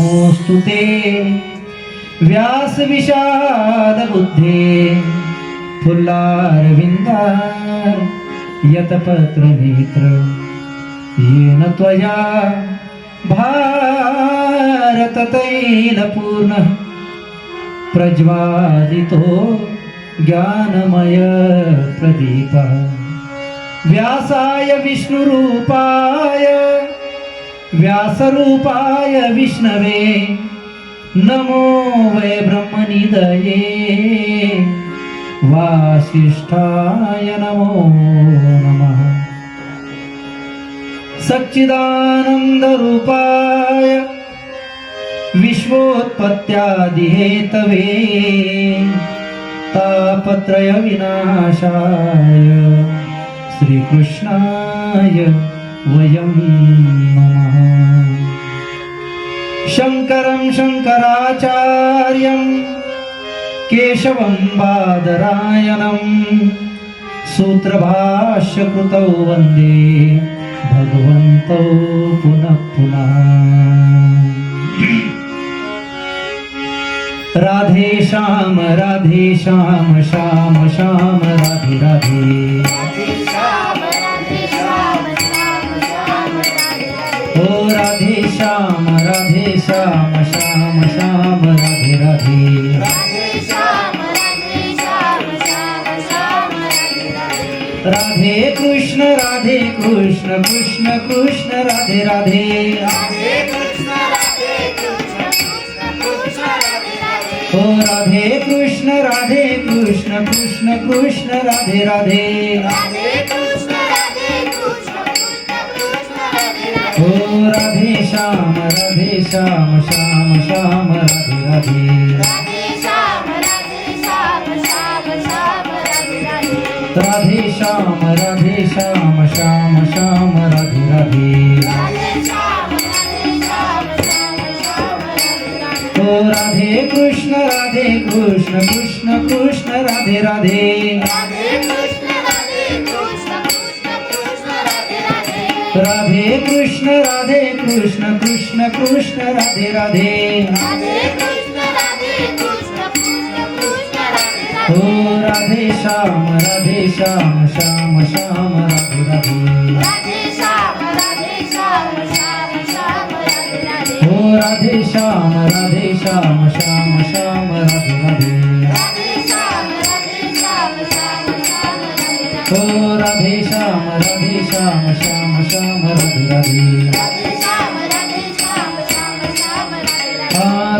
नमोस्तुते व्यास विशाल बुद्धे फुल्लारविंदार यतपत्र नेत्र येन त्वया भारत तैलपूर्ण प्रज्वालितो ज्ञानमय प्रदीप व्यासाय विष्णुरूपाय व्यासरूपाय विष्णवे नमो वै ब्रह्मनिधये वासिष्ठाय नमो नमः सच्चिदानन्दरूपाय विश्वोत्पत्त्यादिहेतवे तापत्रय विनाशाय श्रीकृष्णाय वयं नमः शङ्करं शङ्कराचार्यं केशवं बादरायणं सूत्रभाष्यकृतौ वन्दे भगवन्तौ पुनः पुनः राधे श्याम श्याम श्याम राधे राधे ओ राधे श्याम श्याम श्याम राधे राधे राधे कृष्ण कृष्ण कृष्ण राधे राधे ओ राधे कृष्ण कृष्ण कृष्ण राधे राधे ओ राधे श्याम श्याम श्याम राधे राधे राधे श्याम श्याम श्याम राधे राधे ओ राधे कृष्ण कृष्ण कृष्ण राधे राधे राधे कृष्ण कृष्ण कृष्ण राधे राधे ओ राधे श्याम श्याम श्याम राधे राधे ओ राधे श्याम श्याम श्याम राधे राधे ओ राधे श्याम श्याम श्याम राधे राधे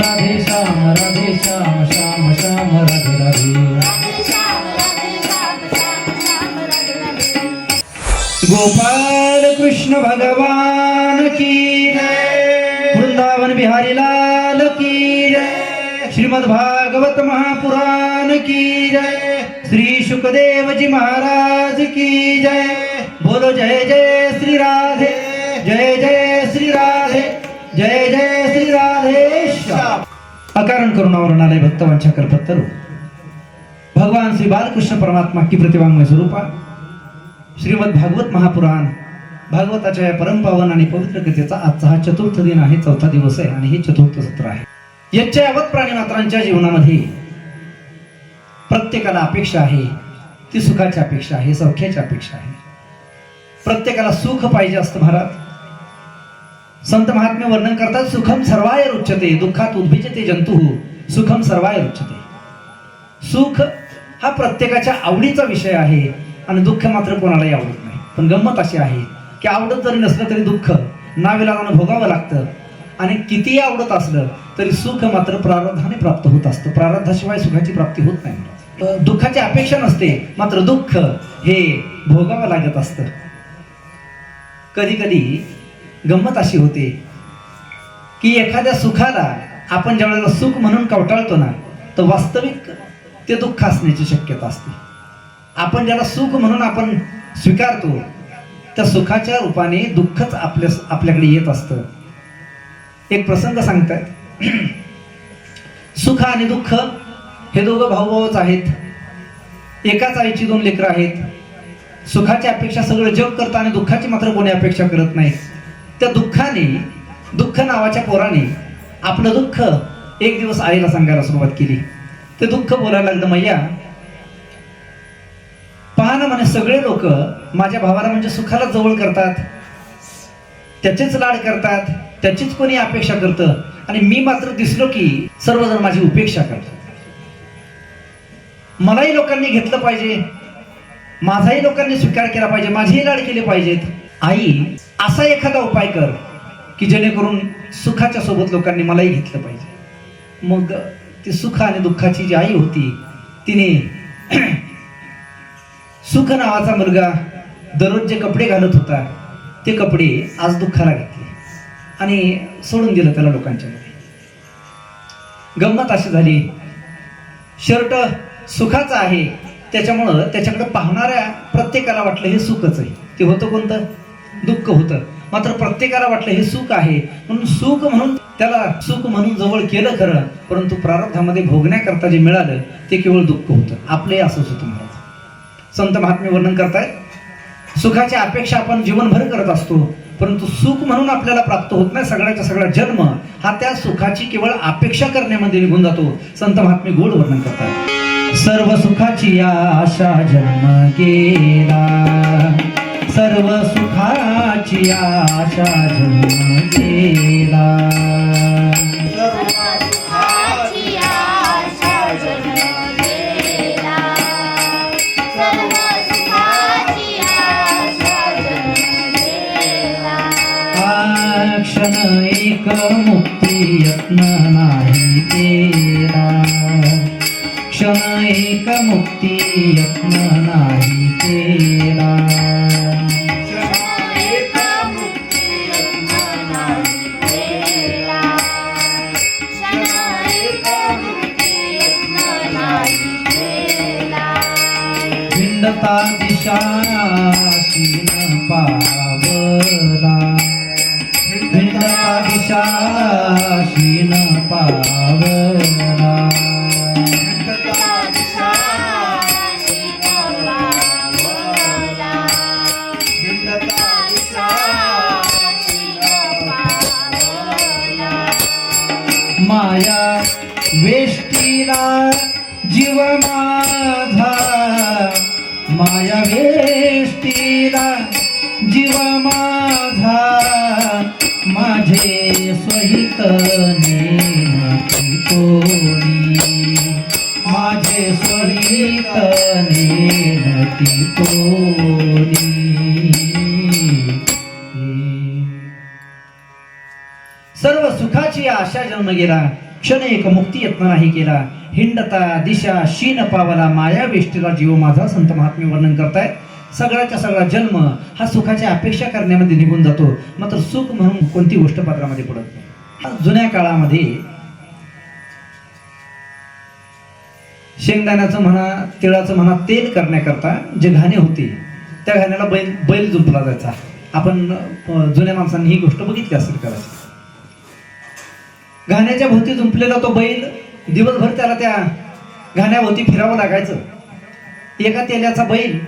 राधे श्याम श्याम श्याम राधे राधे गोपाल कृष्ण भगवान की जय वृंदावन बिहारी लाल की जय श्रीमद् भागवत महापुराण की जय श्री शुकदेव जी महाराज की जय बोलो जय जय श्री राधे जय जय श्री राधे जय जय श्री राधे श्याम अकारण करुणावरून आले भक्तवांच्या कल्पतरू भगवान श्री बालकृष्ण परमात्मा की प्रतिवांगमय स्वरूपा श्रीमद् भागवत महापुराण भागवताच्या या परमपावन आणि पवित्र कथेचा आजचा हा चतुर्थ दिन आहे, चौथा दिवस आहे आणि हे चतुर्थ सत्र आहे. याच्या यावत प्राणी मात्रांच्या जीवनामध्ये प्रत्येकाला अपेक्षा आहे, ती सुखाची अपेक्षा आहे, सौख्याची अपेक्षा आहे. प्रत्येकाला सुख पाहिजे असतं. महाराज संत महात्मे वर्णन करतात, सुखम सर्वाय रुच्यते दुःखात उद्भिजते जंतु सुखम सर्वाय रुच्यते. सुख हा प्रत्येकाच्या आवडीचा विषय आहे आणि दुःख मात्र कोणालाही आवडत नाही. पण गंमत अशी आहे की आवडत जरी नसलं तरी दुःख नाविलाजानं भोगावं लागतं आणि कितीही आवडत असलं तरी सुख मात्र प्रारब्धाने प्राप्त होत असतं. प्रारब्धाशिवाय सुखाची प्राप्ती होत नाही. दुःखाची अपेक्षा नसते, मात्र दुःख हे भोगावं लागत असतं. कधी कधी गंमत अशी होते की एखाद्या सुखाला आपण ज्यावेळेला सुख म्हणून कवटाळतो ना, तर वास्तविक ते दुःख असण्याची शक्यता असते. आपण ज्याला सुख म्हणून आपण स्वीकारतो त्या सुखाच्या रूपाने दुःखच आपल्याकडे येत असतं. एक प्रसंग सांगतात. सुख आणि दुःख हे दोघं भाऊभाऊच आहेत. एकाच आईची दोन लेकरं आहेत. सुखाची अपेक्षा सगळं जग करतं आणि दुःखाची मात्र कोणी अपेक्षा करत नाही. त्या दुःखाने, दुःख नावाच्या पोराने आपलं दुःख एक दिवस आईला सांगायला सुरुवात केली. ते दुःख बोलायला लागलं, मैया पहा ना म्हणे, सगळे लोक माझ्या भावाला म्हणजे सुखाला जवळ करतात, त्याचेच लाड करतात, त्याचीच कोणी अपेक्षा करतं, आणि मी मात्र दिसलो की सर्वजण माझी उपेक्षा करतात. मलाही लोकांनी घेतलं पाहिजे, माझाही लोकांनी स्वीकार केला पाहिजे, माझेही लाड केले पाहिजेत. आई असा एखादा उपाय कर की जेणेकरून सुखाच्या सोबत लोकांनी मलाही घेतलं पाहिजे. मग ती सुख आणि दुःखाची जी आई होती तिने सुख नावाचा मुलगा दररोज जे कपडे घालत होता ते कपडे आज दुःखाला घातले आणि सोडून दिलं त्याला लोकांच्या मध्ये. गंमत अशी झाली, शर्ट सुखाचं आहे त्याच्यामुळं त्याच्याकडे पाहणाऱ्या प्रत्येकाला वाटलं हे सुखच आहे. ते होतं कोणतं? दुःख होतं. मात्र प्रत्येकाला वाटलं हे सुख आहे म्हणून सुख म्हणून त्याला सुख म्हणून जवळ केलं खरं, परंतु प्रारब्धामध्ये भोगण्याकरता जे मिळालं ते केवळ दुःख होतं. आपले असंच होतं महाराज. संत महात्मे वर्णन करतायत, सुखाची अपेक्षा आपण जीवनभर करत असतो, परंतु सुख म्हणून आपल्याला प्राप्त होत नाही. सगळ्याचा सगळा जन्म हा त्या सुखाची केवळ अपेक्षा करण्यामध्ये निघून जातो. संत महात्मे गोड वर्णन करतात, सर्व सुखाची आशा जन्म गेला, सर्व सुखाची आशा जन्म गेला, क्षण एक मुक्ती यत्न नाही केला, क्षण एक मुक्ती यत्न नाही केला, भिंडता दिशा शीन पावला, भिंडता दिशा शीन पावला, माया वेष्टीला जीव माझा, माया वेष्टीला जीव माझा, माझे स्वहित नेमकी कोणी, माझे स्वहित नेमकी कोणी. सर्व सुखाची आशा जन्म गेला, क्षण एक मुक्ती यत्न नाही केला, हिंडता दिशा शीन पावला, माया वेष्टीला जीव माझा. संत महात्मे वर्णन करतायत, सगळ्याचा सगळा जन्म हा सुखाची अपेक्षा करण्यामध्ये निघून जातो, मात्र सुख म्हणून कोणती गोष्ट पात्रामध्ये पडत नाही. जुन्या काळामध्ये शेंगदाण्याचं म्हणा, तिळाचं म्हणा, तेल करण्याकरता जे घाणे होते त्या घाण्याला बैल जुंपला जायचा. आपण जुन्या माणसांनी ही गोष्ट बघितली असेल कदाचित. घाण्याच्या भोवती जुंपलेला तो बैल दिवसभर त्याला त्या घाण्याभोवती फिरावं लागायचं. एका तेल्याचा बैल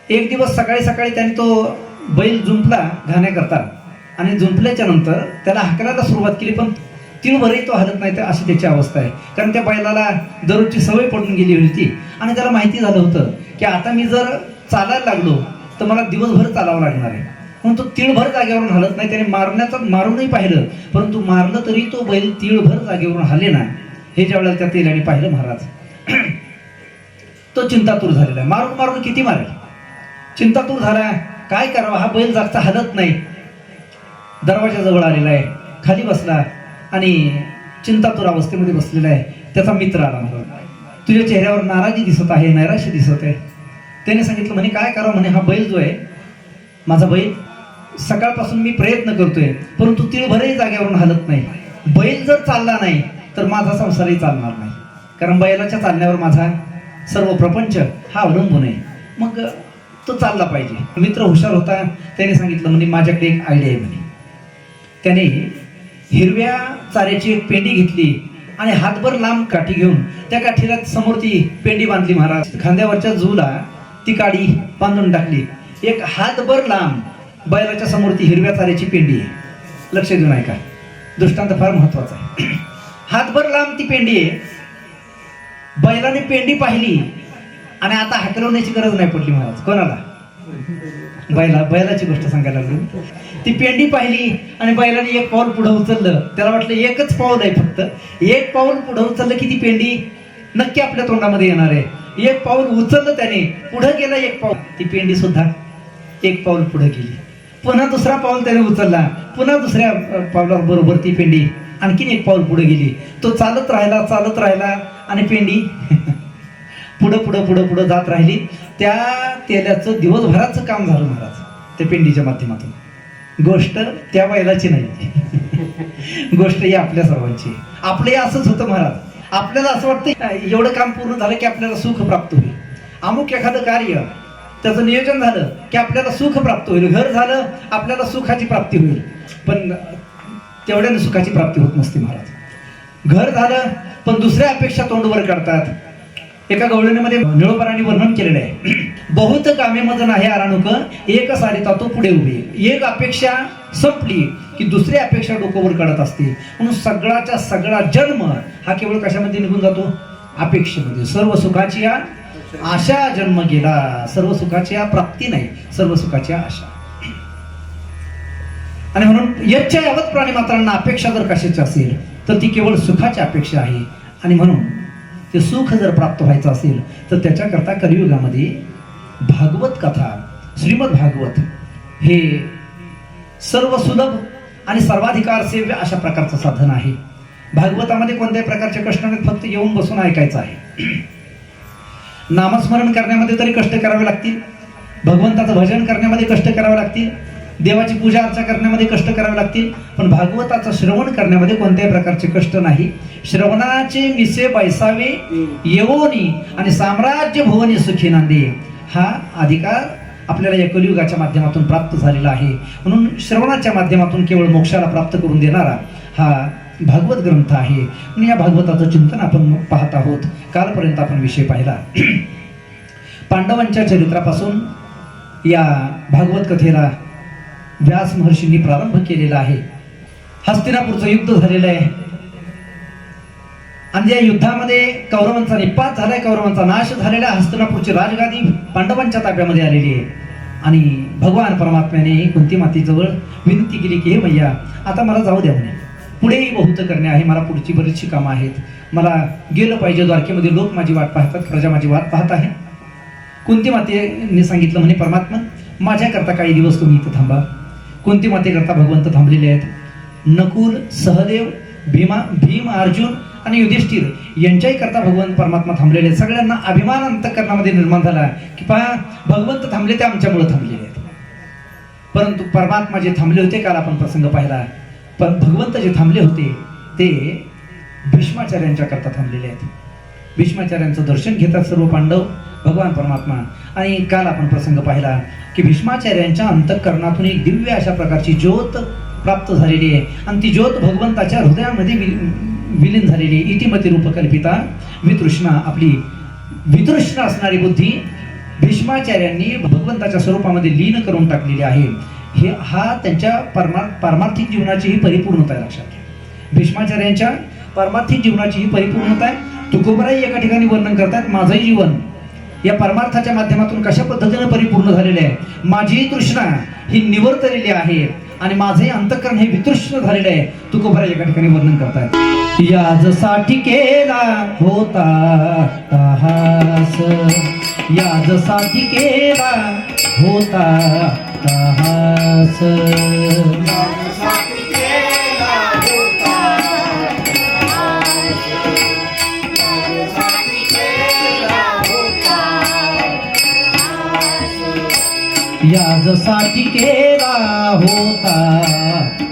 एक दिवस सकाळी सकाळी त्याने तो बैल जुंपला घाण्याकरता, आणि जुंपल्याच्या नंतर त्याला हाकलायला सुरुवात केली, पण तिळभरही तो हलत नाही. तर अशी त्याची अवस्था आहे, कारण त्या बैलाला दररोजची सवय पडून गेली होती आणि त्याला माहिती झालं होतं की आता मी जर चालायला लागलो तर मला दिवसभर चालावं लागणार आहे, म्हणून तो तिळभर जागेवरून हलत नाही. त्याने मारूनही पाहिलं, परंतु मारलं तरी तो बैल तिळभर जागेवरून हले ना. हे ज्या वेळेला त्या तेल्याने पाहिलं महाराज, तो चिंतातूर झालेला आहे. मारून मारून किती मारेल, चिंतातूर झाला. काय करावं, हा बैल जागचा हलत नाही. दरवाजाजवळ आलेला आहे, खाली बसला आणि चिंतातूर अवस्थेमध्ये बसलेला आहे. त्याचा मित्र आला, महाराज तुझ्या चेहऱ्यावर नाराजी दिसत आहे, नैराश्य दिसत आहे. त्याने सांगितलं, म्हणे काय करावं, म्हणे हा बैल जो आहे माझा बैल, सकाळपासून मी प्रयत्न करतोय परंतु तिळभरही जागेवरून हलत नाही. बैल जर चालला नाही तर माझा संसारही चालणार नाही, कारण बैलाच्या चालण्यावर माझा सर्व प्रपंच हा अवलंबून आहे. मग तो चालला पाहिजे. मित्र हुशार होता, त्याने सांगितलं, म्हणे माझ्याकडे एक आयडिया आहे. म्हणे त्याने हिरव्या चाऱ्याची एक पेंडी घेतली आणि हातभर लांब काठी घेऊन त्या काठीला समोर ती पेंडी बांधली. महाराज खांद्यावरच्या जूला ती काडी बांधून टाकली. एक हातभर लांब बैलाच्या समोर ती हिरव्या चाऱ्याची पेंडी आहे. लक्ष देऊन ऐका. दृष्टांत फार महत्वाचा आहे. हातभर लांब ती पेंडी आहे. बैलाने पेंडी पाहिली आणि आता हाकलवण्याची गरज नाही पडली महाराज. कोणाला? बैलाची गोष्ट सांगायला लागली. ती पेंडी पाहिली आणि बैलाने एक पाऊल पुढे उचललं. त्याला वाटलं एकच पाऊल आहे, फक्त एक पाऊल पुढे उचललं की ती पेंडी नक्की आपल्या तोंडामध्ये येणार आहे. एक पाऊल उचललं त्याने, पुढे गेला एक पाऊल, ती पेंडी सुद्धा एक पाऊल पुढे गेली. पुन्हा दुसरा पाऊल त्याने उचलला, पुन्हा दुसऱ्या पावलाबरोबर ती पेंडी आणखीन एक पाऊल पुढे गेली. तो चालत राहिला आणि पेंडी पुढं जात राहिली. त्या तेलाचं दिवसभराचं काम झालं महाराज त्या पेंडीच्या माध्यमातून. गोष्ट त्या बैलाची नाही, गोष्ट ही आपल्या सर्वांची. आपले असंच होतं महाराज. आपल्याला असं वाटतं एवढं काम पूर्ण झालं की आपल्याला सुख प्राप्त होईल. अमुक एखादं कार्य त्याचं नियोजन झालं की आपल्याला सुख प्राप्त होईल. घर झालं आपल्याला सुखाची प्राप्ती होईल. पण तेवढ्याने सुखाची प्राप्ती होत नसते महाराज. घर झालं पण दुसऱ्या अपेक्षा तोंडवर काढतात. एका गवळणीमध्ये निळोपरांनी वर्णन केलेलं आहे. बहुत कामे मज नाही आराणुक, एक सारिता तो पुढे उभी. एक अपेक्षा संपली की दुसरी अपेक्षा डोक्यावर काढत असते. म्हणून सगळाच्या सगळा जन्म हा केवळ कशामध्ये निघून जातो? अपेक्षेमध्ये. सर्व सुखाची आशा जन्म गेला. सर्व सुखाची प्राप्ती नाही, सर्व सुखाची आशा. आणि म्हणून यच्च्या यावत प्राणी मात्रांना अपेक्षा जर कशाची असेल तर ती केवळ सुखाची अपेक्षा आहे. आणि म्हणून ते सुख जर प्राप्त व्हायचं असेल तर त्याच्याकरता कलियुगामध्ये भागवत कथा, श्रीमद भागवत हे सर्व सुलभ आणि सर्वाधिकार सेव्य अशा प्रकारचं साधन आहे. भागवतामध्ये कोणत्याही प्रकारचे कष्ट नाहीत, फक्त येऊन बसून ऐकायचं आहे. नामस्मरण करण्यामध्ये तरी कष्ट करावे लागतील, भगवंताचं भजन करण्यामध्ये कष्ट करावे लागतील, देवाची पूजा अर्चा करण्यामध्ये कष्ट करावे लागतील, पण भागवताचं श्रवण करण्यामध्ये कोणत्याही प्रकारचे कष्ट नाही. श्रवणाचे मिसे बैसावे येवोनी आणि साम्राज्य भुवनी सुखी नांदे हा अधिकार आपल्याला या कलियुगाच्या माध्यमातून प्राप्त झालेला आहे. म्हणून श्रवणाच्या माध्यमातून केवळ मोक्षाला प्राप्त करून देणारा हा भागवत ग्रंथ आहे. म्हणून या भागवताचं चिंतन आपण पाहत आहोत. कालपर्यंत आपण विषय पाहिला पांडवांच्या चरित्रापासून या भागवत कथेला व्यास महर्षींनी प्रारंभ केलेला आहे. हस्तिनापूरचं युद्ध झालेलं आहे आणि या युद्धामध्ये कौरवांचा निपात झालाय, कौरवांचा नाश झालेला. हस्तिनापूरची राजगादी पांडवांच्या ताब्यामध्ये आलेली आहे. आणि भगवान परमात्म्याने कुंती मातेजवळ विनंती केली की हे मैया आता मला जाऊ द्या म्हणे, पुढेही बहुत करणे आहे, मला पुढची बरीचशी कामं आहेत, मला गेलं पाहिजे. द्वारकेमध्ये लोक माझी वाट पाहतात, प्रजा माझी वाट पाहत आहे. कुंती मातेने सांगितलं म्हणे परमात्मा माझ्याकरता काही दिवस तुम्ही इथं थांबा. कुंती मातेकरता भगवंत थांबलेले आहेत. नकुल, सहदेव, भीम, अर्जुन आणि युधिष्ठिर यांच्याही करता भगवंत परमात्मा थांबलेले आहेत. सगळ्यांना अभिमान अंतःकरणामध्ये निर्माण झाला की पहा भगवंत थांबले ते आमच्यामुळे थांबलेले आहेत. परंतु परमात्मा जे थांबले होते, काल आपण प्रसंग पाहिला, पण भगवंत जे थांबले होते ते भीष्माचार्यांच्या करता थांबलेले आहेत. भीष्माचार्यांचं दर्शन घेतात सर्व पांडव, भगवान परमात्मा. आणि काल आपण प्रसंग पाहिला की भीष्माचार्यांच्या अंतःकरणातून एक दिव्य अशा प्रकारची ज्योत प्राप्त झालेली आहे आणि ती ज्योत भगवंताच्या हृदयामध्ये विलीन झालेली आहे. इतिमती रूपकल्पिता वितृष्णा, आपली वितृष्णा असणारी बुद्धी भीष्माचार्यांनी भगवंताच्या स्वरूपामध्ये लीन करून टाकलेली आहे. हा त्यांच्या पारमार्थिक जीवनाची ही परिपूर्णता आहे. लक्षात घ्या, भीष्माचार्यांच्या पारमार्थिक जीवनाची ही परिपूर्णता आहे. तुकोबराई एका ठिकाणी वर्णन करतात, माझंही जीवन या परमार्थाच्या माध्यमातून कशा पद्धतीने परिपूर्ण झालेले आहे. माझी तृष्णा ही निवर्तलेली आहे आणि माझे अंतःकरण हे वितृष्ण झालेले आहे. तुकोबराई एका ठिकाणी वर्णन करतात, याजसाठी केला होता तहास, याजसाठी केला होता तहास, याजसाठी केला होता तहास, याजसाठी केला होता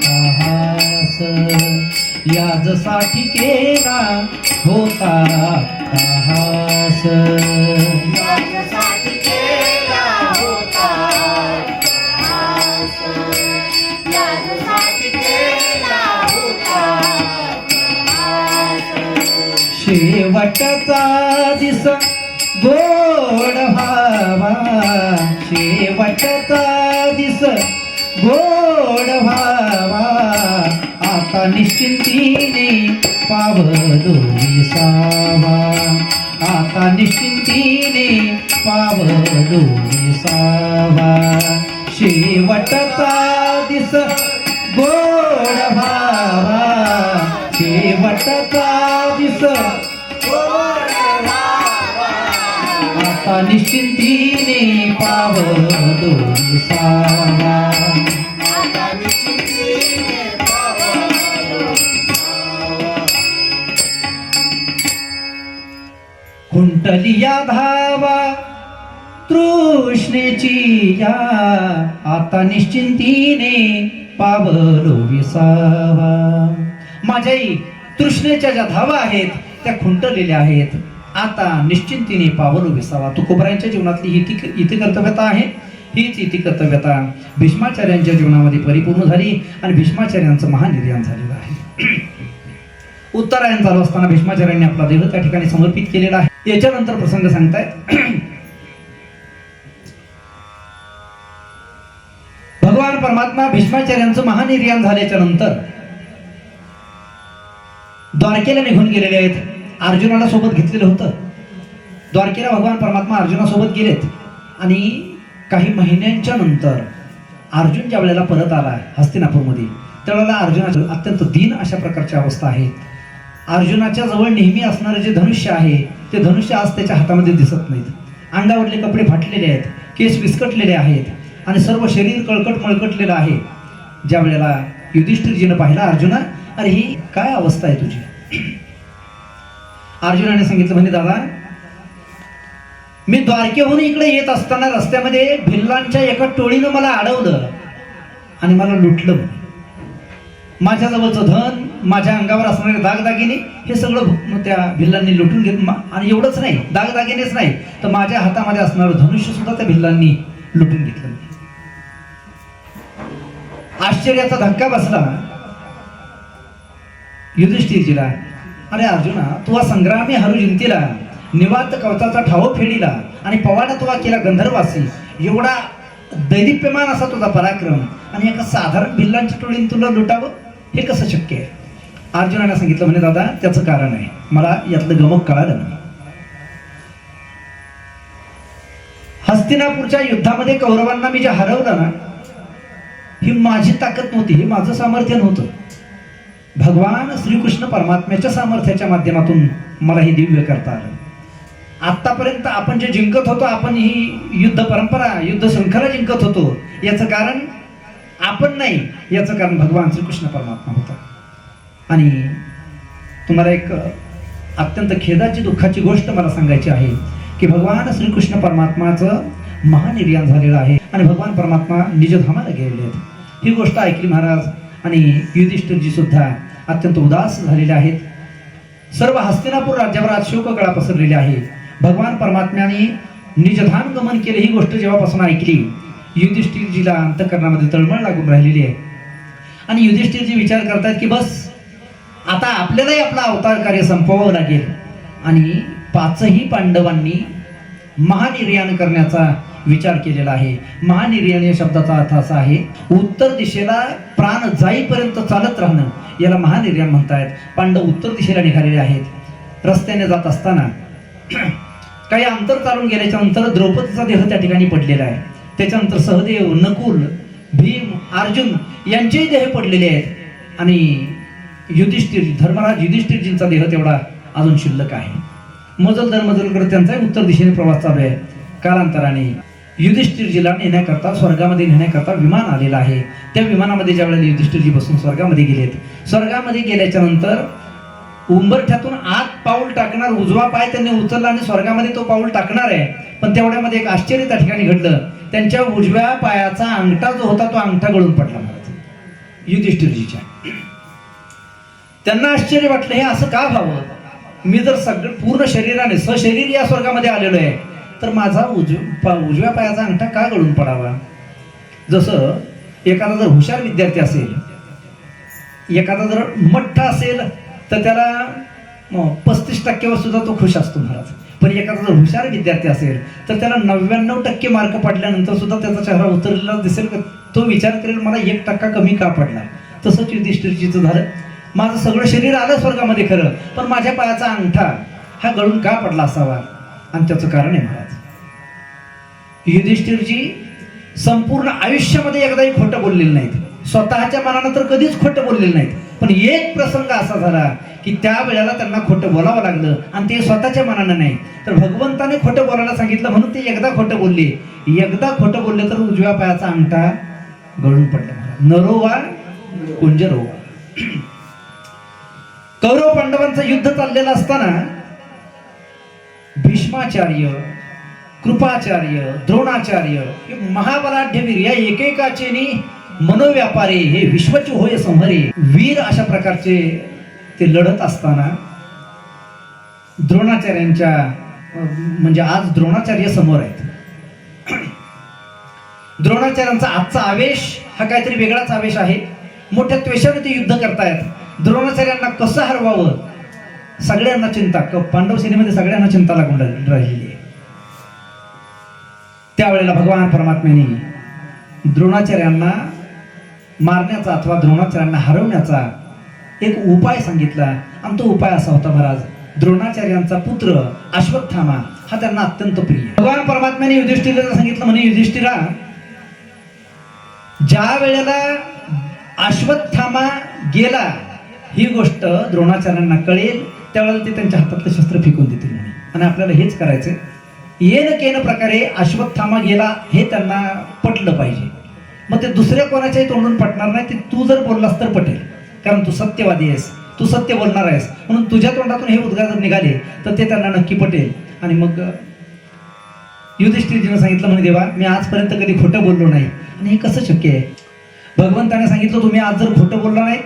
तहास, याजसाठी केला होता तहास, याजसाठी केला होता तहास. शेवटचा दिस गोड व्हावा, शेवटचा दिस गोड व्हावा, आता निश्चिंतीने पावलो विसावा, आता निश्चिंतीने पावलो विसावा. शेवटचा दिस गोड भावा, शेवटचा दिस आता निश्चिंतीने पावलो विसावा. खुंटलिया धावा तृष्णेची या, आता निश्चिंतीने पावलो विसावा. माझ्याही तृष्णेच्या ज्या धावा आहेत त्या खुंटलेल्या आहेत, आता निश्चिंतीने पावलो विसावा. तुकोबरायांच्या जीवनातली ही इति कर्तव्यता आहे. हीच इति कर्तव्यता भीष्माचार्यांच्या जीवनामध्ये परिपूर्ण झाली आणि भीष्माचार्यांचं महानिर्याण झालेलं आहे. उत्तरायण चालू असताना भीष्माचार्यांनी आपला देह त्या ठिकाणी समर्पित केलेला आहे. याच्यानंतर प्रसंग सांगतायत. भगवान परमात्मा भीष्माचार्यांचं महानिर्याण झाल्याच्या नंतर द्वारकेला निघून गेलेले आहेत. अर्जुनाला सोबत घेतलेलं होतं. द्वारकेला भगवान परमात्मा अर्जुनासोबत गेलेत आणि काही महिन्यांच्या नंतर अर्जुन ज्या वेळेला परत आला हस्तिनापूरमध्ये, त्यावेळेला अर्जुनाची अत्यंत दीन अशा प्रकारची अवस्था आहे. अर्जुनाच्या जवळ नेहमी असणारे जे धनुष्य आहे ते धनुष्य आज त्याच्या हातामध्ये दिसत नाहीत. अंगावरले कपडे फाटलेले आहेत, केस विस्कटलेले आहेत आणि सर्व शरीर कळकट मळकटलेलं आहे. ज्या वेळेला युधिष्ठिरजीनं पाहिला अर्जुना, अरे ही काय अवस्था आहे तुझी. अर्जुनाने सांगितलं, म्हणे दादा, मी द्वारकेहून इकडे येत असताना रस्त्यामध्ये भिल्लांच्या एका टोळीनं मला अडवलं आणि मला लुटलं. माझ्या जवळचं धन, माझ्या अंगावर असणारे दागदागिने हे सगळं त्या भिल्लांनी लुटून घेतलं. आणि एवढंच नाही, दागदागिनेच नाही तर माझ्या हातामध्ये असणारं धनुष्य सुद्धा त्या भिल्लांनी लुटून घेतलं. आश्चर्याचा धक्का बसला युधिष्ठिरजीला. अरे अर्जुना, तुवा संग्रामी हरू जिंतीला, निवांत कवचाचा ठाव फेडीला आणि पवाडा तुवा केला गंधर्वासी. एवढा दैदिप्यमान असा तुझा पराक्रम आणि एका साधारण भिल्लांच्या टोळीने तुला लुटावं, हे कसं शक्य आहे. अर्जुनाने सांगितलं, म्हणे दादा, त्याचं कारण आहे, मला यातलं गमक कळालं नाही. हस्तिनापूरच्या युद्धामध्ये कौरवांना मी जे हरवलं ना, ही माझी ताकद नव्हती, हे माझं सामर्थ्य नव्हतं. भगवान श्रीकृष्ण परमात्म्याच्या सामर्थ्याच्या माध्यमातून मला हे दिव्य करता आलं. आतापर्यंत आपण जे जिंकत होतो, आपण ही युद्ध परंपरा, युद्ध शृंखला जिंकत होतो, याचं कारण आपण नाही, याचं कारण भगवान श्रीकृष्ण परमात्मा होता. आणि तुम्हाला एक अत्यंत खेदाची, दुःखाची गोष्ट मला सांगायची आहे की भगवान श्रीकृष्ण परमात्माचं महानिर्याण झालेलं आहे आणि भगवान परमात्मा निजधामाला गेलेले आहेत. ही गोष्ट ऐकली महाराज आणि युधिष्ठिरजी सुद्धा अत्यंत उदास झालेले आहेत. सर्व हस्तिनापूर राज्यावर आज शोककळा पसरलेली आहे. भगवान परमात्म्याने निजधाम गमन केले, ही गोष्ट जेव्हापासून ऐकली, युधिष्ठिरजीला अंतःकरणामध्ये तळमळ लागून राहिलेली आहे. आणि युधिष्ठिरजी विचार करतात की बस आता आपल्यालाही आपला अवतार कार्य संपवावं लागेल. आणि पाचही पांडवांनी महानिर्याण करण्याचा विचार केलेला आहे. महानिर्याण या शब्दाचा अर्थ असा आहे, उत्तर दिशेला प्राण जाईपर्यंत चालत राहणं, याला महानिर्याण म्हणतायत. पांडव उत्तर दिशेला निघालेले आहेत. रस्त्याने जात असताना काही अंतर चालून गेल्याच्या नंतर द्रौपदीचा देह त्या ठिकाणी पडलेला आहे. त्याच्यानंतर सहदेव, नकुल, भीम, अर्जुन यांचेही देह पडलेले आहेत. आणि धर्मराज युधिष्ठिरजींचा देह तेवढा अजून शिल्लक आहे. मजल दर मजल करत त्यांचाही उत्तर दिशेने प्रवास चालू आहे. कालांतराने युधिष्ठिरजीला नेण्याकरता, स्वर्गामध्ये नेण्याकरता विमान आलेलं आहे. त्या विमानामध्ये ज्या वेळेला युधिष्ठिरजी बसून स्वर्गामध्ये गेलेत, स्वर्गामध्ये गेल्याच्या नंतर उंबरठ्यातून आत पाऊल टाकणार, उजवा पाय त्यांनी उचलला आणि स्वर्गामध्ये तो पाऊल टाकणार आहे. पण तेवढ्यामध्ये एक आश्चर्य त्या ठिकाणी घडलं. त्यांच्या उजव्या पायाचा अंगठा जो होता तो अंगठा गळून पडला महाराज युधिष्ठिरजीच्या. त्यांना आश्चर्य वाटलं, हे असं का व्हावं. मी जर सगळं पूर्ण शरीराने सशरीर या स्वर्गामध्ये आलेलो आहे, तर माझा उजव्या पायाचा अंगठा का गळून पडावा. जसं एखादा जर हुशार विद्यार्थी असेल, एखादा जर मठ्ठ असेल, तर त्याला 35% सुद्धा तो खुश असतो महाराज. पण एखादा जर हुशार विद्यार्थी असेल तर त्याला 99% मार्क पडल्यानंतर सुद्धा त्याचा चेहरा उतरलेला दिसेल. तो विचार करेल, मला 1% कमी का पडला. तसंच युधिष्ठिरजीचं झालं. माझं सगळं शरीर आलं स्वर्गामध्ये खरं, पण माझ्या पायाचा अंगठा हा गळून का पडला असावा? आणि त्याचं कारण आहे महाराज, युधिष्ठिरजी संपूर्ण आयुष्यामध्ये एकदाही खोटं बोललेलं नाहीत, स्वतःच्या मनानं तर कधीच खोटं बोललेलं नाहीत. पण एक प्रसंग असा झाला की त्या वेळेला त्यांना खोटं बोलावं लागलं, आणि ते स्वतःच्या मनानं नाही तर भगवंताने खोटं बोलायला सांगितलं म्हणून ते एकदा खोटं बोलले. एकदा खोटं बोलले तर उजव्या पायाचा अंगठा गळून पडला. नरोवा कुंजरोवा. कौरव पांडवांचं युद्ध चाललेलं असताना भीष्माचार्य, कृपाचार्य, द्रोणाचार्य हे महाबलाढ्य वीर, या एकेकाचे मनोव्यापारे, हे विश्वचे होय संहरे वीर, अशा प्रकारचे ते लढत असताना द्रोणाचार्यांच्या, म्हणजे आज द्रोणाचार्य समोर आहेत. द्रोणाचार्यांचा आजचा आवेश हा काहीतरी वेगळाच आवेश आहे. मोठ्या त्वेषाने ते युद्ध करतायत. द्रोणाचार्यांना कसं हरवावं सगळ्यांना चिंता, पांडव सेनेमध्ये सगळ्यांना चिंता लागून राहिलेली आहे. त्यावेळेला भगवान परमात्म्याने द्रोणाचार्यांना मारण्याचा अथवा द्रोणाचार्यांना हरवण्याचा एक उपाय सांगितला, आणि तो उपाय असा होता महाराज, द्रोणाचार्यांचा पुत्र अश्वत्थामा हा त्यांना अत्यंत प्रिय. भगवान परमात्म्याने युधिष्ठिराला सांगितलं, म्हणे युधिष्ठिरा, ज्या वेळेला अश्वत्थामा गेला ही गोष्ट द्रोणाचार्यांना कळेल, त्यावेळेला ते त्यांच्या हातातलं शस्त्र फेकून देतील म्हणे. आणि आपल्याला हेच करायचं, येन केन प्रकारे अश्वत्थामा गेला हे त्यांना पटलं पाहिजे. मग ते दुसऱ्या कोणाच्याही तोंडून पटणार नाही, ते तू जर बोललास तर पटेल, कारण तू सत्यवादी आहेस, तू सत्य बोलणार आहेस, म्हणून तुझ्या तोंडातून हे उद्गार जर निघाले तर ते त्यांना नक्की पटेल. आणि मग युधिष्ठिरजीने सांगितलं, म्हणे देवा, मी आजपर्यंत कधी खोटं बोललो नाही, आणि हे कसं शक्य आहे? भगवंताने सांगितलं, तुम्ही आज जर खोटं बोलला नाही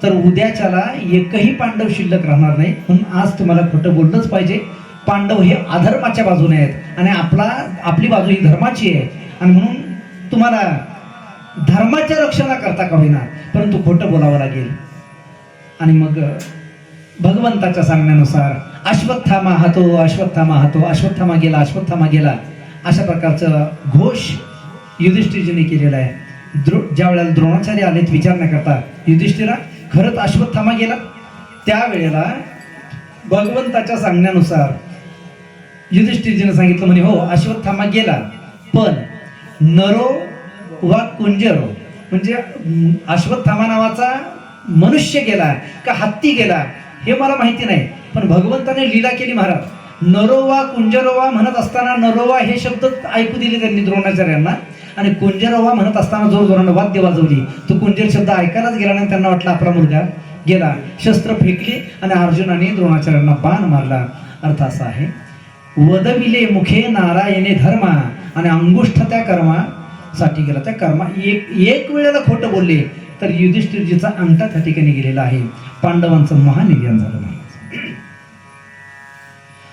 तर उद्याच्याला एकही पांडव शिल्लक राहणार नाही, म्हणून आज तुम्हाला खोटं बोललंच पाहिजे. पांडव हे अधर्माच्या बाजूने आहेत आणि आपली बाजू ही धर्माची आहे, आणि म्हणून तुम्हाला धर्माच्या रक्षणाकरता का होईना परंतु खोटं बोलावं लागेल. आणि मग भगवंताच्या सांगण्यानुसार अश्वत्थामा हातो, अश्वत्थामा हातो, अश्वत्थामा गेला, अश्वत्थामा गेला, अशा प्रकारचं घोष युधिष्ठिरजीने केलेला आहे. ज्या वेळेला द्रोणाचार्य आलेत विचारण्याकरता, युधिष्ठिरा खरंच अश्वत्थामा गेला? त्यावेळेला भगवंताच्या सांगण्यानुसार युधिष्ठिरजीने सांगितलं, म्हणे हो, अश्वत्थामा गेला, पण नरो वा कुंजरो, म्हणजे अश्वत्थामा नावाचा मनुष्य गेला का हत्ती गेला हे मला माहिती नाही, पण भगवंताने लीला केली महाराज. नरोवा कुंजरोवा म्हणत असताना नरोवा हे शब्द ऐकू दिले त्यांनी द्रोणाचार्यांना, आणि कुंजरोवा म्हणत असताना जोर जोरानं वाद्य वाजवली. तो कुंजर शब्द ऐकायलाच गेला नाही, त्यांना वाटलं आपला मुलगा गेला. शस्त्र फेकली आणि अर्जुनाने द्रोणाचार्यांना बाण मारला. अर्थ असा आहे, वदविले मुखे नारायणे धर्मा, आणि अंगुष्ठ त्या कर्मासाठी गेला. त्या कर्मा एक वेळेला खोटं बोलले तर युधिष्ठिरजीचा अंगठा त्या ठिकाणी गेलेला आहे. पांडवांचं महानिर्याण झालं महाराज.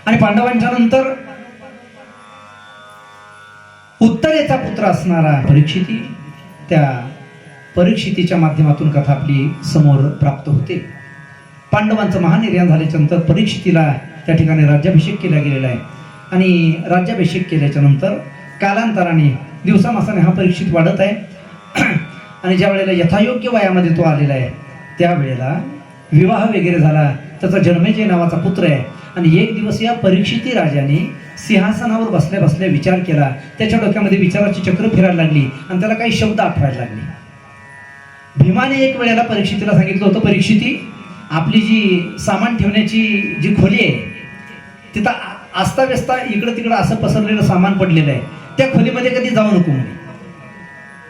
आणि पांडवांच्या नंतर उत्तरेचा पुत्र असणारा परीक्षिती, त्या परीक्षितीच्या माध्यमातून कथा आपली समोर प्राप्त होते. पांडवांचं महानिर्याण झाल्याच्या नंतर परीक्षितीला त्या ठिकाणी राज्याभिषेक केला गेलेला आहे. आणि राज्याभिषेक केल्याच्या नंतर कालांतराने दिवसामासाने हा परीक्षित वाढत आहे. आणि ज्या वेळेला यथायोग्य वयामध्ये तो आलेला आहे त्यावेळेला विवाह वगैरे झाला. त्याचा जन्मेजय नावाचा पुत्र आहे. आणि एक दिवस या परीक्षिती राजाने सिंहासनावर बसल्या बसल्या विचार केला. त्याच्या डोक्यामध्ये विचाराची चक्र फिरायला लागली आणि त्याला काही शब्द आठवायला लागले. भीमाने एक वेळेला परीक्षितीला सांगितलं होतं, परीक्षिती, आपली जी सामान ठेवण्याची जी खोली आहे तिथं आस्ताव्यस्ता इकडं तिकडं असं पसरलेलं सामान पडलेलं आहे, त्या खोलीमध्ये कधी जाऊ नको म्हणे.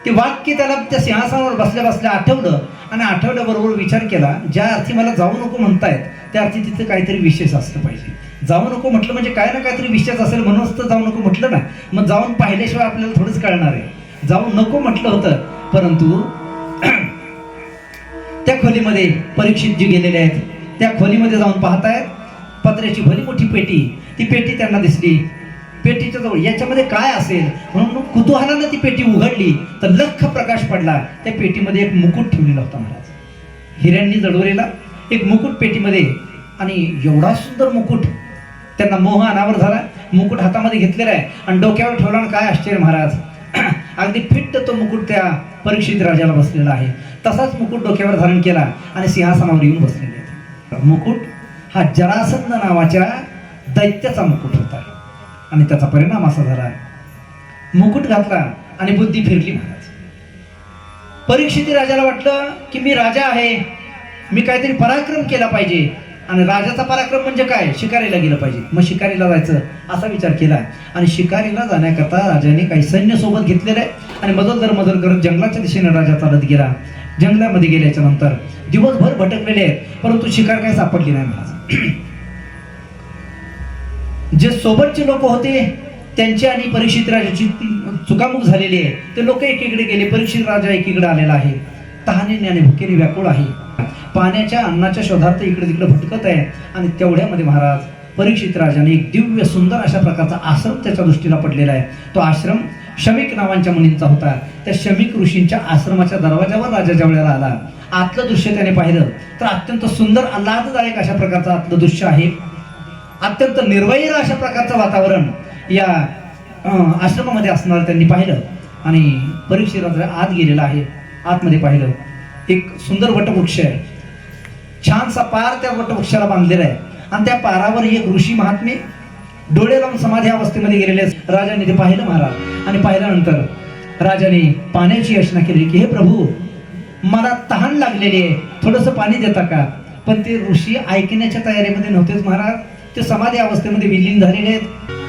ते वाक्य त्याला त्या सिंहासनावर बसल्या बसल्या आठवलं आणि आठवल्याबरोबर विचार केला, ज्या अर्थी मला जाऊ नको म्हणतायत त्या अर्थी तिथं काहीतरी विशेष असलं पाहिजे. जाऊ नको म्हटलं म्हणजे काय ना काहीतरी विशेष असेल म्हणूनच तर जाऊ नको म्हटलं ना. मग जाऊन पाहिल्याशिवाय आपल्याला थोडंच कळणार आहे. जाऊ नको म्हटलं होतं, परंतु त्या खोलीमध्ये परीक्षित जी गेलेले आहेत त्या खोलीमध्ये जाऊन पाहतायत पत्र्याची भली मोठी पेटी. ती पेटी त्यांना दिसली. पेटीच्या जवळ याच्यामध्ये काय असेल म्हणून कुतूहलानं ती पेटी उघडली तर लख्ख प्रकाश पडला. त्या पेटीमध्ये एक मुकुट ठेवलेला होता महाराज, हिऱ्यांनी जडवलेला एक मुकुट पेटीमध्ये. आणि एवढा सुंदर मुकुट, त्यांना मोह अनावर झाला. मुकुट हातामध्ये घेतलेला आहे आणि डोक्यावर ठेवला. आणि काय आश्चर्य महाराज, अगदी फिट्ट तो मुकुट त्या परीक्षित राजाला बसलेला आहे. तसाच मुकुट डोक्यावर धारण केला आणि सिंहासनावर येऊन बसलेले आहेत. मुकुट हा जरासंध नावाच्या दैत्याचा मुकुट होता आणि त्याचा परिणाम असा झाला, मुकुट घातला आणि बुद्धी फिरली महाराज. परीक्षित राजाला वाटलं की मी राजा आहे, मी काहीतरी पराक्रम केला पाहिजे, आणि राजाचा पराक्रम म्हणजे काय, शिकारीला गेलं पाहिजे, मग शिकारीला जायचं असा विचार केला. आणि शिकारीला जाण्याकरता राजाने काही सैन्य सोबत घेतलेलं आहे आणि मजल करत जंगलाच्या दिशेने राजा चालत गेला. जंगलामध्ये गेल्याच्या नंतर दिवसभर भटकलेले आहेत, परंतु शिकार काही सापडली नाही महाराज. जे सोबतचे लोक होते त्यांची आणि परीक्षित राजाची चुकामुक झालेली आहे. ते लोक एकीकडे गेले, परीक्षित राजा एकीकडे आलेला आहे, तहानेने आणि भुकेने व्याकुळ आहे, पाण्याच्या अन्नाच्या शोधार्थ इकडे तिकडे भटकत आहे. आणि तेवढ्यामध्ये महाराज परीक्षित राजाने एक दिव्य सुंदर अशा प्रकारचा आश्रम त्याच्या दृष्टीला पडलेला आहे. तो आश्रम शमिक नावांच्या मुनींचा होता. त्या शमिक ऋषींच्या आश्रमाच्या दरवाजावर राजा ज्या वेळेला आला, आतलं दृश्य त्याने पाहिलं तर अत्यंत सुंदर आल्हाददायक अशा प्रकारचं आतलं दृश्य आहे. अत्यंत निर्वैर अशा प्रकारचं वातावरण या आश्रमामध्ये असणार त्यांनी पाहिलं. आणि परीक्षित राजा आत गेलेला आहे. आतमध्ये पाहिलं एक सुंदर वटवृक्ष आहे, छानसा पार त्या वटवृक्षाला बांधलेला आहे आणि त्या पारावर एक ऋषी महात्मे डोळे लावून समाधी अवस्थेमध्ये गेलेले. राजाने ते पाहिलं महाराज. आणि पाहिल्यानंतर राजाने पाण्याची याचना केली की हे प्रभू, मला तहान लागलेली आहे, थोडंसं पाणी देता का. पण ते ऋषी ऐकण्याच्या तयारीमध्ये नव्हतेच महाराज, ते समाधी अवस्थेमध्ये विलीन झालेले आहेत.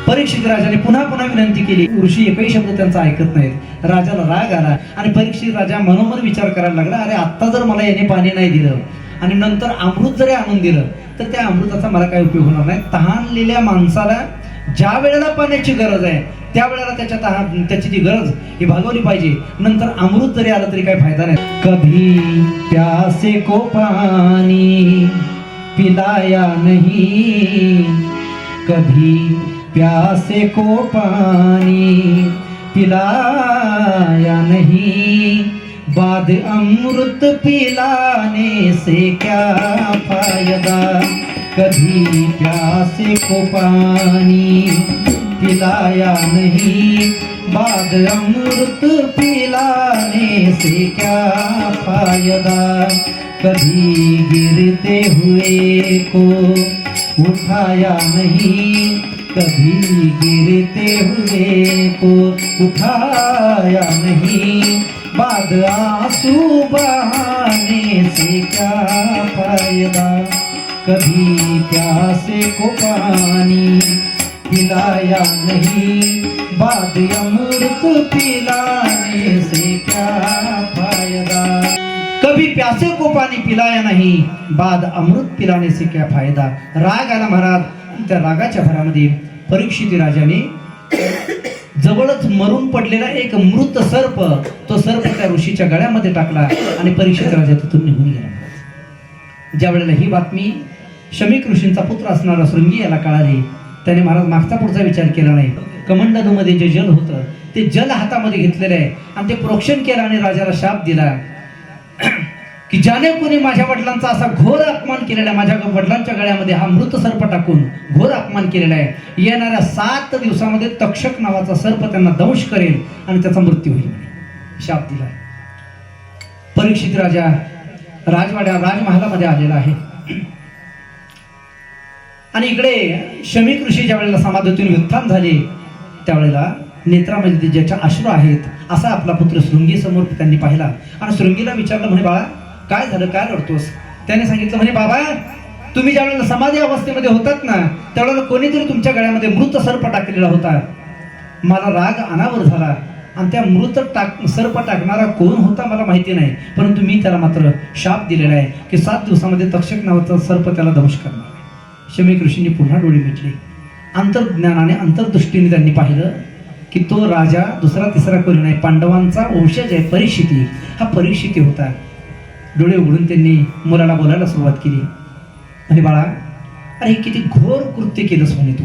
परीक्षित राजाने पुन्हा विनंती केली, ऋषी एकही शब्द त्यांचा ऐकत नाहीत. राजाला राग आला आणि परीक्षित राजा मनोमन विचार करायला लागला, अरे आत्ता जर मला याने पाणी नाही दिलं आणि नंतर अमृत जरी आणून दिलं तर त्या अमृताचा मला काही उपयोग होणार नाही. तहानलेल्या माणसाला ज्या वेळेला पाण्याची गरज आहे त्यावेळेला त्याची जी गरज ही भागवली पाहिजे. नंतर अमृत जरी आलं तरी काही फायदा नाही. कभी प्यासे को पानी पिलाया नहीं, कभी प्यासे को पानी पिलाया नहीं, बाद अमृत पिलाने से क्या फायदा. कभी प्यासे को पानी पिलाया नहीं, बाद अमृत पिलाने से क्या फायदा. कभी गिरते हुए को उठाया नहीं, कभी गिरते हुए को उठाया नहीं, बाद आंसू बहाने से क्या फायदा. कभी प्यासे को पानी पिलाया नहीं, बाद अमृत पिलाने से क्या फायदा. कभी प्यासे को पानी पिलाया नहीं, बाद अमृत पिलाने से क्या फायदा. राग आला महाराज. त्या रागाच्या भरामध्ये परीक्षित राजाने जवळच मरून पडलेला एक मृत सर्प, तो सर्प त्या ऋषीच्या गळ्यामध्ये टाकला आणि परीक्षित राजा तिथून निघून गेला. ज्या वेळेला ही बातमी शमिक ऋषींचा पुत्र असणारा शृंगी याला कळाली, त्याने महाराज मागचा पुढचा विचार केला नाही. कमंडलूमध्ये जे जल होतं ते जल हातामध्ये घेतलेलं आहे आणि ते प्रोक्षण केलं आणि राजाला शाप दिला की ज्याने कोणी माझ्या वडिलांचा असा घोर अपमान केलेला आहे, माझ्या वडिलांच्या गळ्यामध्ये हा मृत सर्प टाकून घोर अपमान केलेला आहे, येणाऱ्या 7 दिवसामध्ये तक्षक नावाचा सर्प त्यांना दंश करेल आणि त्याचा मृत्यू होईल. शाप दिला. परीक्षित राजा राजमहालामध्ये आलेला आहे आणि इकडे शमिक ऋषी ज्या वेळेला समाधीतून व्युत्थान झाले त्यावेळेला नेत्रामध्ये ज्याच्या अश्रू आहेत असा आपला पुत्र शृंगी समोर त्यांनी पाहिला आणि शृंगीला विचारलं, म्हणे बाळा काय झालं, काय रडतोस. त्याने सांगितलं, म्हणे बाबा तुम्ही ज्या वेळेला समाधी अवस्थेमध्ये होतात ना त्यावेळेला कोणीतरी तुमच्या गळ्यामध्ये मृत सर्प टाकलेला होता. मला राग अनावर झाला आणि त्या मृत सर्प टाकणारा कोण होता मला माहिती नाही, परंतु मी त्याला मात्र शाप दिलेला आहे की 7 दिवसामध्ये तक्षक नावाचा सर्प त्याला दंश करणार. शमिक ऋषींनी पुन्हा डोळे मिटले. अंतर्ज्ञानाने अंतर्दृष्टीने त्यांनी पाहिलं की तो राजा दुसरा तिसरा कोणी नाही, पांडवांचा वंशज आहे परीक्षिती. हा परीक्षिती होता. डोळे उघडून त्यांनी मुलाला बोलायला सुरुवात केली. म्हणे बाळा अरे किती घोर कृत्य केलंस म्हणे तू,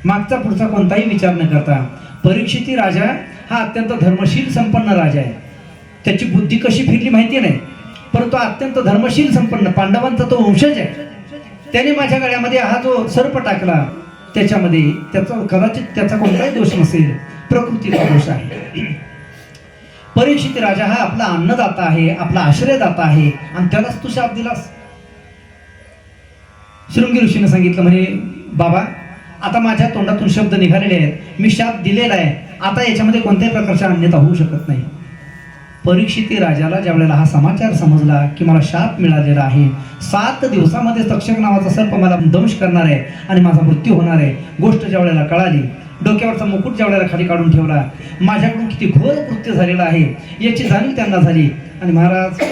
मागचा पुढचा कोणताही विचार न करता. परीक्षिती राजा हा अत्यंत धर्मशील संपन्न राजा आहे. त्याची बुद्धी कशी फिरली माहिती नाही, परंतु अत्यंत धर्मशील संपन्न पांडवांचा तो वंशज आहे. त्याने माझ्या गळ्यामध्ये हा जो सर्प टाकला त्याच्यामध्ये त्याचा कदाचित त्याचा कोणताही दोष नसेल, प्रकृतीचा दोष आहे. परीक्षित राजा हा आपला अन्नदाता आहे, आपला आश्रयदाता आहे, आणि त्यालाच तू शाप दिलास. शृंगी ऋषीने सांगितलं म्हणे बाबा, आता माझ्या तोंडातून शब्द निघालेले आहेत, मी शाप दिलेला आहे, आता याच्यामध्ये कोणत्याही प्रकारची अन्यथा होऊ शकत नाही. परीक्षिती राजाला ज्या वेळेला हा समाचार समजला की मला शाप मिळालेला आहे, 7 दिवसामध्ये तक्षक नावाचा सर्प मला दंश करणार आहे आणि माझा मृत्यू होणार आहे, गोष्ट ज्या वेळेला कळाली, डोक्यावरचा मुकुट ज्या वेळेला खाली काढून ठेवला, माझ्याकडून किती घोर कृत्य झालेलं आहे याची जाणीव त्यांना झाली. आणि महाराज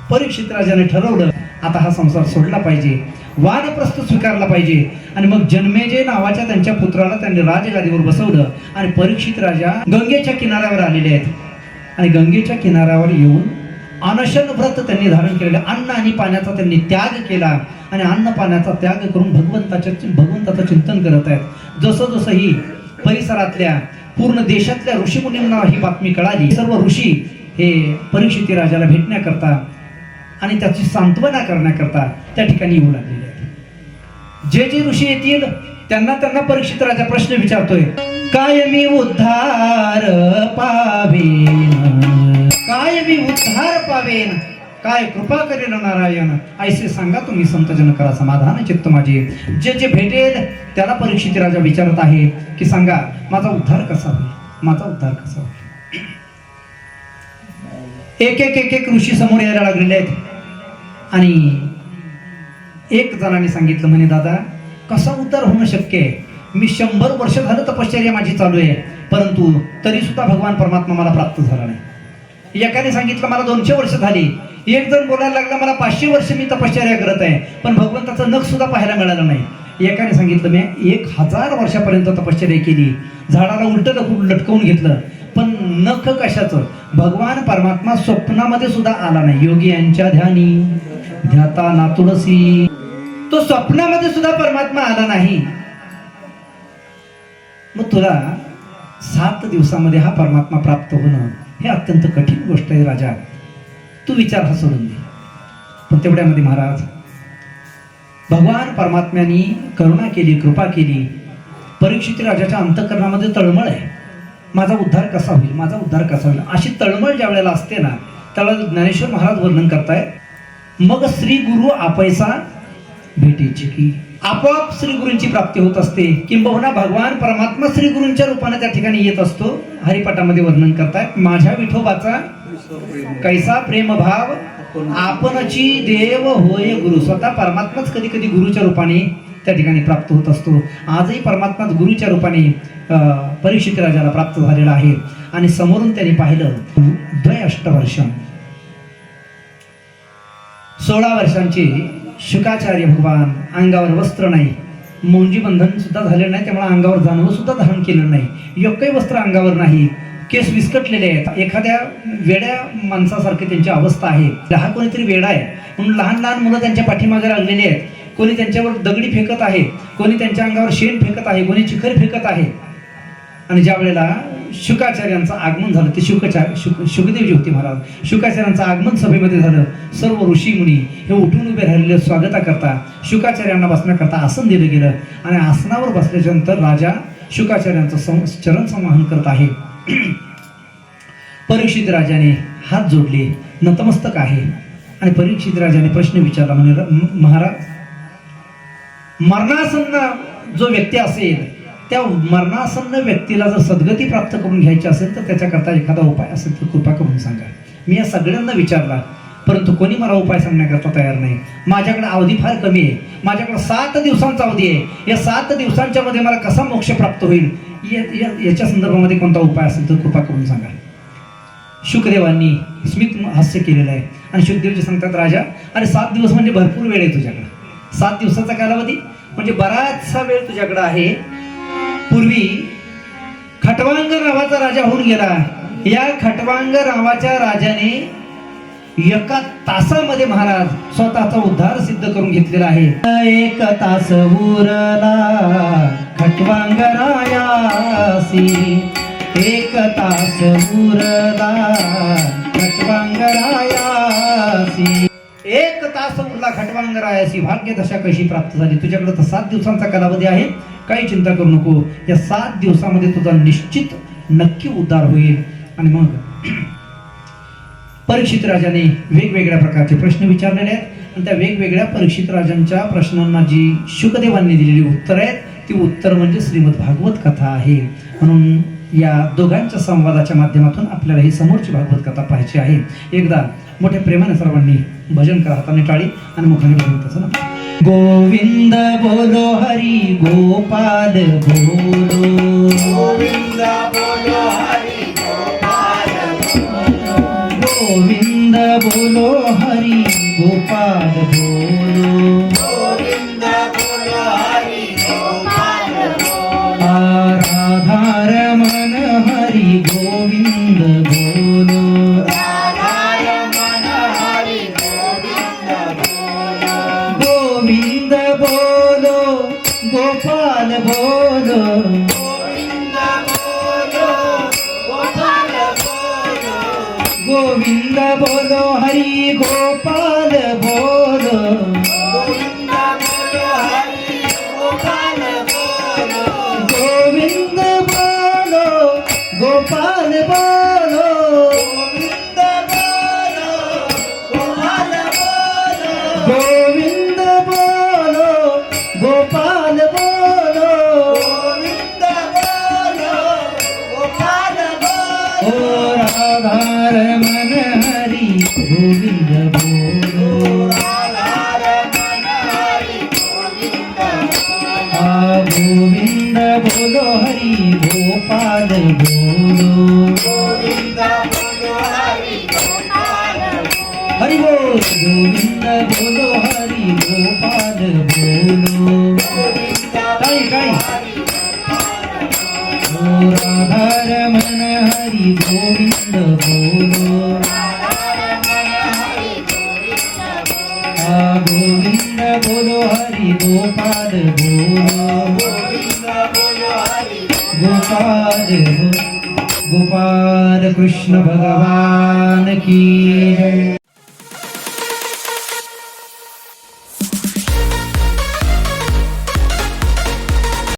परीक्षित राजाने ठरवलं आता हा संसार सोडला पाहिजे, वानप्रस्थ स्वीकारला पाहिजे. आणि मग जन्मेजय नावाच्या त्यांच्या पुत्राला त्यांनी राजगादीवर बसवलं. आणि परीक्षित राजा गंगेच्या किनाऱ्यावर आलेले आहेत, आणि गंगेच्या किनाऱ्यावर येऊन अनशन व्रत त्यांनी धारण केलेलं, अन्न आणि पाण्याचा त्यांनी त्याग केला, आणि अन्न पाण्याचा त्याग करून भगवंताचं चिंतन करत आहेत. जसं जसं ही परिसरातल्या पूर्ण देशातल्या ऋषीमुनींना ही बातमी कळाली, सर्व ऋषी हे परीक्षिती राजाला भेटण्याकरता आणि त्याची सांत्वना करण्याकरता त्या ठिकाणी येऊ लागलेले आहेत. जे जे ऋषी येतील त्यांना परीक्षित राजा प्रश्न विचारतोय, काय मी उद्धार पावेन, काय मी उद्धार पावेन, काय कृपा करेल नारायण, ऐसे सांगा तुम्ही संतजन करा समाधान चित्त माझे. जे जे भेटेल त्याला परीक्षित राजा विचारत आहे की सांगा माझा उद्धार कसा होईल, माझा उद्धार कसा होईल. एक एक एक एक ऋषी समोर यायला लागलेले आहेत. आणि एक जणांनी सांगितलं म्हणे दादा कसा उद्धार होणं शक्य आहे, मी 100 वर्ष झालं तपश्चर्या माझी चालू आहे, परंतु तरी सुद्धा भगवान परमात्मा मला प्राप्त झाला नाही. एकाने सांगितलं मला 200 वर्ष झाली, एक जण बोलायला लागला मला 500 वर्ष मी तपश्चर्या करत आहे, पण भगवंताचं नख सुद्धा पाहायला मिळालं नाही. एकाने सांगितलं मी 1000 वर्षापर्यंत तपश्चर्या केली, झाडाला उलटं लटकवून घेतलं, पण नख कशाचं, भगवान परमात्मा स्वप्नामध्ये सुद्धा आला नाही. योगी यांच्या ध्यानी ध्याता ना तुळसी, तो स्वप्नामध्ये सुद्धा परमात्मा आला नाही. मग तुला 7 दिवसामध्ये हा परमात्मा प्राप्त होणं हे अत्यंत कठीण गोष्ट आहे राजा, तू विचार हा सोडून दे. पण तेवढ्यामध्ये महाराज भगवान परमात्म्याने करुणा केली, कृपा केली. परीक्षित राजाच्या अंतःकरणामध्ये तळमळ आहे, माझा उद्धार कसा होईल, माझा उद्धार कसा होईल. अशी तळमळ ज्या वेळेला असते ना त्याला ज्ञानेश्वर महाराज वर्णन करतायत, मग श्री गुरु आपैसा भेटीची की आपोआप श्री गुरूंची प्राप्ती होत असते, किंबहुना भगवान परमात्मा श्री गुरूंच्या रूपाने त्या ठिकाणी येत असतो. हरिपाठामध्ये वर्णन करतायत, माझ्या विठोबाचा कैसा प्रेमभाव आपणची देव होय गुरु. स्वतः परमात्माच कधी कधी गुरुच्या रूपाने त्या ठिकाणी प्राप्त होत असतो. आजही परमात्माच गुरुच्या रूपाने परीक्षित राजाला प्राप्त झालेला आहे. आणि समोरून त्यांनी पाहिलं 2 वर्ष 16 वर्षांचे शुकाचार्य भगवान, अंगावर वस्त्र नाही, मोंजी बंधन सुद्धा झाले नाही, त्यामुळे अंगावर जानवं सुद्धा धारण केलं नाही, एकही वस्त्र अंगावर नाही, केस विस्कटलेले आहेत, एखाद्या वेड्या माणसासारखी त्यांची अवस्था आहे. हा कोणीतरी वेडा आहे म्हणून लहान लहान मुलं त्यांच्या पाठीमागे लागलेली आहेत, कोणी त्यांच्यावर दगडी फेकत आहे, कोणी त्यांच्या अंगावर शेण फेकत आहे, कोणी चिखल फेकत आहे. आणि ज्या वेळेला शुकाचार्यांचं आगमन झालं, ते शुकदेवजी होते महाराज, शुकाचार्यांचं आगमन सभेमध्ये झालं. सर्व ऋषी मुनी हे उठून उभे राहिलेले स्वागताकरता शुकाचार्यांना बसण्याकरता आसन दिलं गेलं. आणि आसनावर बसल्याच्या नंतर राजा शुकाचार्यांचं चरण संवाहन करत आहे. परीक्षित राजाने हात जोडले, नतमस्तक आहे. आणि परीक्षित राजाने प्रश्न विचारला, म्हणे महाराज मरणासन्न जो व्यक्ती असेल त्या मरणासन्न व्यक्तीला जर सद्गती प्राप्त करून घ्यायची असेल तर त्याच्याकरता एखादा उपाय असेल तर कृपा करून सांगा. मी या सगळ्यांना विचारला, परंतु कोणी मला उपाय सांगण्याकरता तयार नाही. माझ्याकडे अवधी फार कमी आहे, माझ्याकडे 7 दिवसांचा अवधी आहे. या 7 दिवसांच्या मध्ये मला कसा मोक्ष प्राप्त होईल याच्या संदर्भामध्ये कोणता उपाय असेल तर कृपा करून सांगा. शुकदेवांनी स्मित हास्य केलेलं आहे. आणि शुकदेवजी सांगतात, राजा अरे 7 दिवस म्हणजे भरपूर वेळ आहे तुझ्याकडे. 7 दिवसाचा कालावधी म्हणजे बराचसा वेळ तुझ्याकडे आहे. पूर्वी खटवांग नावाचा राजा होऊन गेला. या खटवांग नावाच्या राजाने 1 तासामध्ये महाराज स्वतःचा उद्धार सिद्ध करून घेतलेला आहे. 1 तास उरला खटवांग रायासी, 1 तास उरला खटवांग रायासी, 1 तास उरला खटवांग रायासी. भाग्य दशा कशी प्राप्त झाली. तुझ्याकडे तर 7 दिवसांचा कालावधी आहे, काही चिंता करू नको. या 7 दिवसामध्ये तुझा निश्चित नक्की उद्धार होईल. आणि मग परीक्षित राजाने वेगवेगळ्या प्रकारचे प्रश्न विचारलेले आहेत आणि त्या वेगवेगळ्या परीक्षित राजांच्या प्रश्नांना जी शुकदेवांनी दिलेली उत्तर आहेत ती उत्तर म्हणजे श्रीमद भागवत कथा आहे. म्हणून या दोघांच्या संवादाच्या माध्यमातून आपल्याला ही समोरची भागवत कथा पाहायची आहे. एकदा मोठ्या प्रेमाने सर्वांनी भजन करा, हाताने टाळी आणि मुखाने भजन तसं ना. गोविंद बोलो हरी गोपाल बोलो, गोविंद बोलो हरि गोपाल बोलो, गोविंद बोलो हरी गोपाल बोलो, गोविंद बोलो हरि गोपाल बोलो, राधा रमण हरी गोविंद बोलो, राधारमण हरि गोविंद बोलो, गोविंद बोलो गोपाल बोलो, गोविंद बोलो गोपाल बोलो, गोविंद बोलो हरी गोपाल बोलो, गोविंद बोलो हरि गोपाल बोलो, गोविंद बोलो गोपाल बोलो, गोविंद बोलो गोपाल बोलो, गोविंद बोलो गोपाल बोलो, गोविंद बोलो गोपाल ओ बोलो, राधा रमण हरी गोविंद बोलो, राधारमण हरि गोविंद बोलो, गोविंद बोलो हरी गोपाल बोलो, गोविंद बोलो हरि गोपाल बोलो, हरि बोल. गोविंद बोलो हरी गोपाल बोलो, गोविंद काय काय हरि गोपाल बोलो, ओ राधा रमण हरी गोविंद बोलो, राधारमण हरि गोविंद बोलो, गोविंद बोलो हरी गोपाल बोलो, गोविंद बोलो हरि गोपाल गोपाल कृष्ण भगवान की जय.